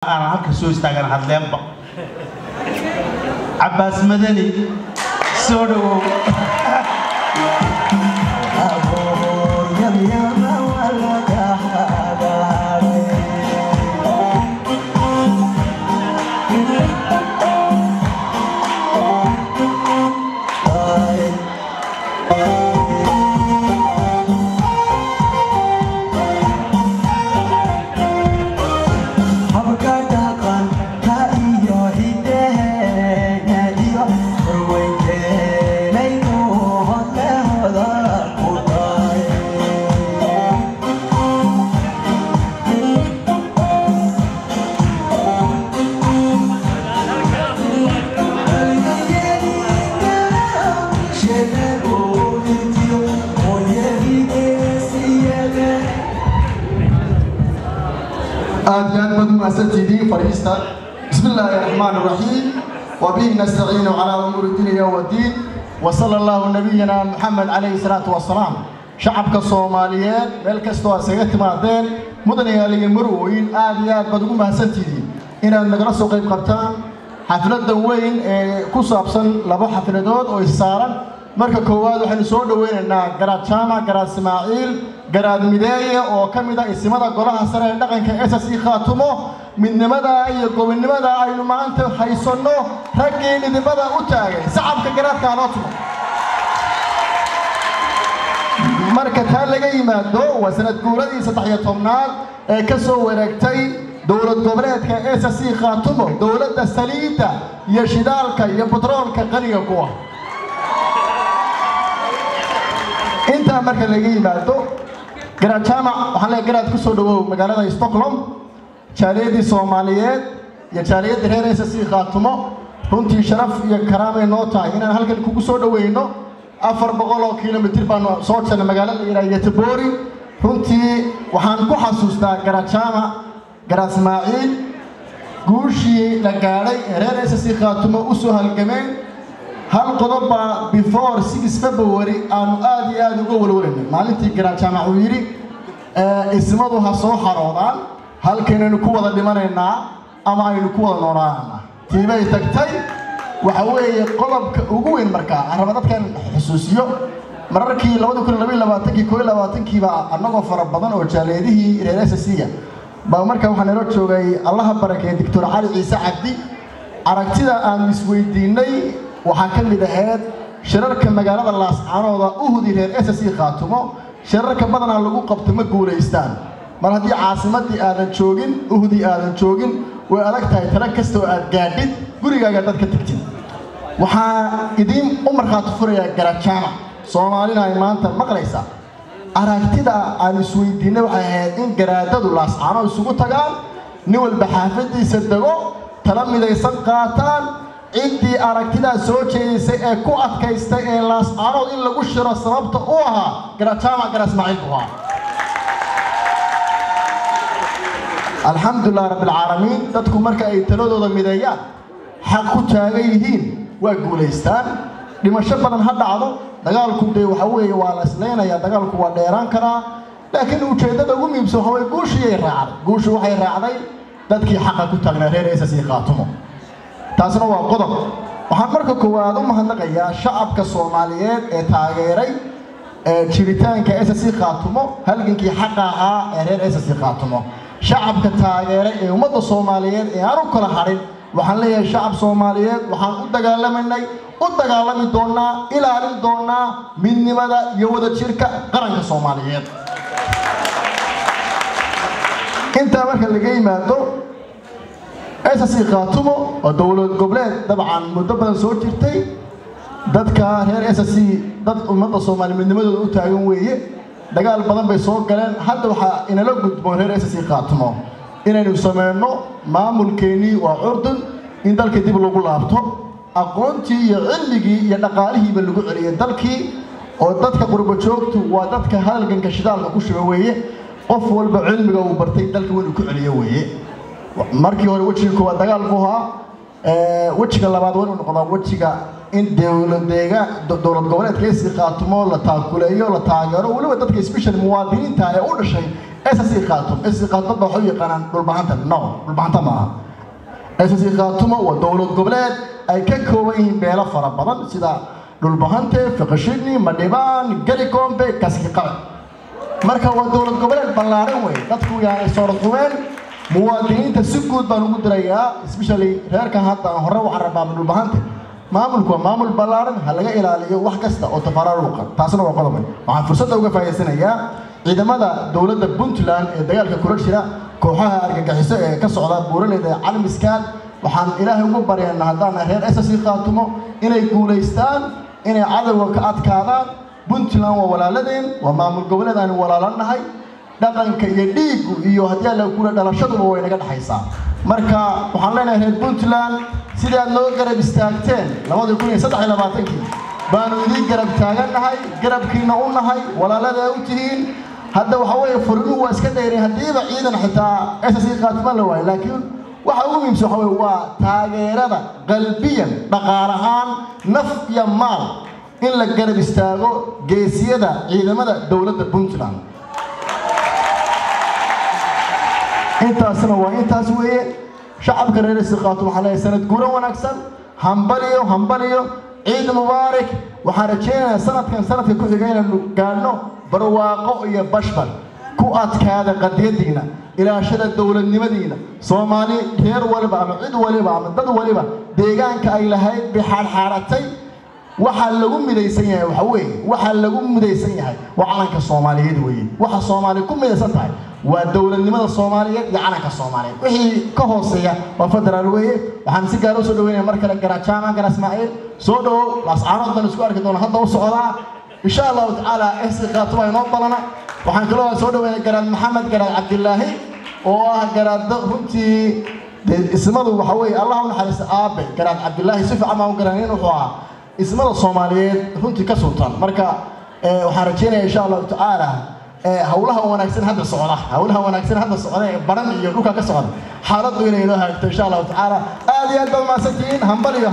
أنا هلك سوي استاجر هذلهم عباس مدني سورو بسم الله الرحمن الرحيم وبه نستعين على أمور الدنيا والدين وصلى الله نبينا محمد عليه الصلاة والسلام شعبك الصوماليات بالكستوى سيئة معدين مدنيا للمروين آليات بدون مهسنتي إن النقرس قيب قبطان حفلة دوين كوسابسن لبو حفلة دود وإسارا مركا كواد وحن سور دوين إننا قراد شامع قراد اسماعيل قراد مداية وكمدا اسمدا قولها سنة لغن كأساسي خاتمو من نمدا أيكو من نمدا أينو ما أنت حيصنو رجي ندبدا أتاعي سحب كقراد كانوتو مركا ثالث ما دو وسنة كورادي ستحيتهم نال كسو ورقتي دولة قبرات كأساسي خاتمو دولة السليدة يشدالك يبطرونك غنية قوة انت مركا لقي ما دو قراد شامع وحنا قراد كسو دو مقالة ستوكلوم شاليدي صوماليات يا شاليد هير أساسي خاتمه runtii sharaf iyo karaamay noo tahay inaan halkan kugu soo dhaweeyno 400 kiiloomitir baan soo jeednay magaalada Yatboori runtii waxaan ku xasuustaa Garajaama Garas Ismaaciil guushii la gaaray reer Asasi Khaatumo u soo halgameen hal qodob before 6 February aanu aad iyo aad uga walwalanay maalintii Garajaama uu yiri ismadu ha soo xaroodaan halkan aynu ku wada dhimanaynaa ama aynu ku wada noolaanaa tiibay tagtay waxa weeye qodobka ugu weyn markaa arabadkan xusuusiyo mararkii 2022 baa anagoo fara badan oo jaaleedihii reer Asasiya baa markaa waxaan ila joogay Allah barakeeyo Dr. Ali Ciise Cabdi aragtida aan isweydiinay waxa ka mid ahayd shirarka magaalada Laascaanood u hudi reer Asasi Khaatumo shirarka badan lagu qabto ma guuleystaan mar haddii caasimadii aadan joogin uhudi aadan joogin way adag tahay tala kasta oo aad gaadhid gurigaaga dadka tagtid waxa idin umar qaatu furaya Garajaama Soomaalina ay maanta maqlaysa aragtida aan isweydiinay waxay ahayd in garaadadu Laascaanood isugu tagaan nin walba xaafadiisa dago tala midaysan qaataan intii aragtida soo jeedisay ee ku adkaystay ee Laascaanood in lagu shiro sababta oo ahaa Garajaama Garas Ismaaciil buha الحمد لله رب العالمين dadku marka ay taladooda mideeyaan xaq ku taagan yihiin waa guuleystaan dhimasho badan ha dhacdo dagaalku waxa weeye waa la isleenaya dagaalku waa dheeraan karaa laakiin ujeedada ugu muhiimsan waxa weeye guushu waxay raacday dadkii xaq ku taagnaa reer Asasi Khaatumo taasna waa qodob waxaan marka koowaad u mahadnaqayaa shacabka Soomaaliyeed ee taageeray jiritaanka Asasi Khaatumo halgankii xaq ahaa ee reer Asasi Khaatumo شعب كتاجر ومدة الصوماليين يارو كل حرين وحنا الشعب الصوماليين وحنا قدقالمي دونا إلى عرض دونا من ماذا يود الشركة قرن الصوماليين أنت أمريكا اللي جاي ماتو أساسي خاتمه ودولة قبلات طبعا مدبر صوتي دتك هير أساسي دت مدة الصومالي من ماذا أتاعون ويه dagaal badan bay soo galeen hadda waxa inala gudboon reer Asasi Khaatumo inaynu sameeyno maamulkeeni waa Urdun in dalka dib lagu laabto aqoontii iyo cilmigii iyo dhaqaalihiiba lagu celiyo dalkii oo dadka qurbo joogtu waa dadka halganka shidaalka ku shaqo weeye qof walba cilmiga uu bartay dalka wuu ku celiyo weeye markii hore wajiga koowaad dagaal ku ahaa wajiga labaad waa inuu noqdo wajiga in dowlad goboleedka Asasi Khaatumo la taakuleeyo la taageero waliba dadka special muwaadiniinta ee u dhashay SSC خاتم SSC خاتم بحوي قنان بالبحانة نو بالبحانة معها SSC خاتم ودولة قبلات أي ككوين بيلا فربضان سيدا بالبحانة فقشيني مدبان قليكم بكسك قبل مركا ودولة قبلات بلارين وين تدخل يعني صورة وين مواطنين تسكت بنقول دريا especially هيك حتى هروا عربا من بالبحانة maamul ballaaran ha laga ilaaliyo wax kasta oo tafaraaruqa taasna waa qodob waxaan fursad uga faa'iideysanayaa ciidamada dawladda Puntland ee dagaalka kula jira kooxaha argagixiso ee ka socda buuraleyda Calmiskaan waxaan ilaahay ugu baryaynaa haddaan reer SSC Khaatumo inay guuleystaan inay cadawga ka adkaadaan Puntland waa walaaladeen waa maamul goboleedaan walaalanahay dhaqanka iyo dhiigu iyo haddii la kula dhalashaduba way naga dhaxaysaa marka waxaan leenahay reer Puntland sida loo garab istaagteen 2023 baanu idin garab taaganahay garabkiina u nahay walaalada u tihiin hadda waxa way furnu waa iska dheereen hadiiba ciidan xitaa SSC Khaatumo la waay laakiin waxa ugu muhiimsan waxa way waa taageerada qalbiyan dhaqaalahaan naf iyo maal in la garab istaago geesiyada ciidamada dawladda Puntland intaasna waa intaas weeye شعب كرير السقاط وحلا سنة كورة ونكسر همبليو عيد مبارك وحرجينا سنة كان سنة كل جينا قالنا برواقع يا بشبل كوات كهذا قد يدينا إلى شدة الدولة المدينة صومالي كير ولا بعم عيد ولا بعم ضد ولا بعم ديجان كأيله هاي بحال حارتي وحلقوم مديسينها وحوي وحلقوم مديسينها وعلنك الصومالي يدوي وحصومالي كم مديسنتها والدولة النمط الصومالية يعنك الصومالية وهي كهوسية وفدر الويه وحمسك قالوا سودوين مركز الجراتشاما كان إسماعيل سودو الأسعار ضد السكوار كدون هذا وصعدا إن شاء الله تعالى SSC Khaatumo ينطلنا وحنقولها سودوين الجراد محمد جراد عبد الله وجراد هنتي اسمه وحوي الله نحرس آبه جراد عبد الله سيف عمام جرانين وحوا اسمه الصوماليين هنتي كسلطان مركز وحرجينا إن شاء الله تعالى هؤلاء وناكسين هذا الصعود هؤلاء وناكسين هذا الصعود برن يروك كسرد حالته إلى إن شاء الله تعالى آلية ما سكين همبلي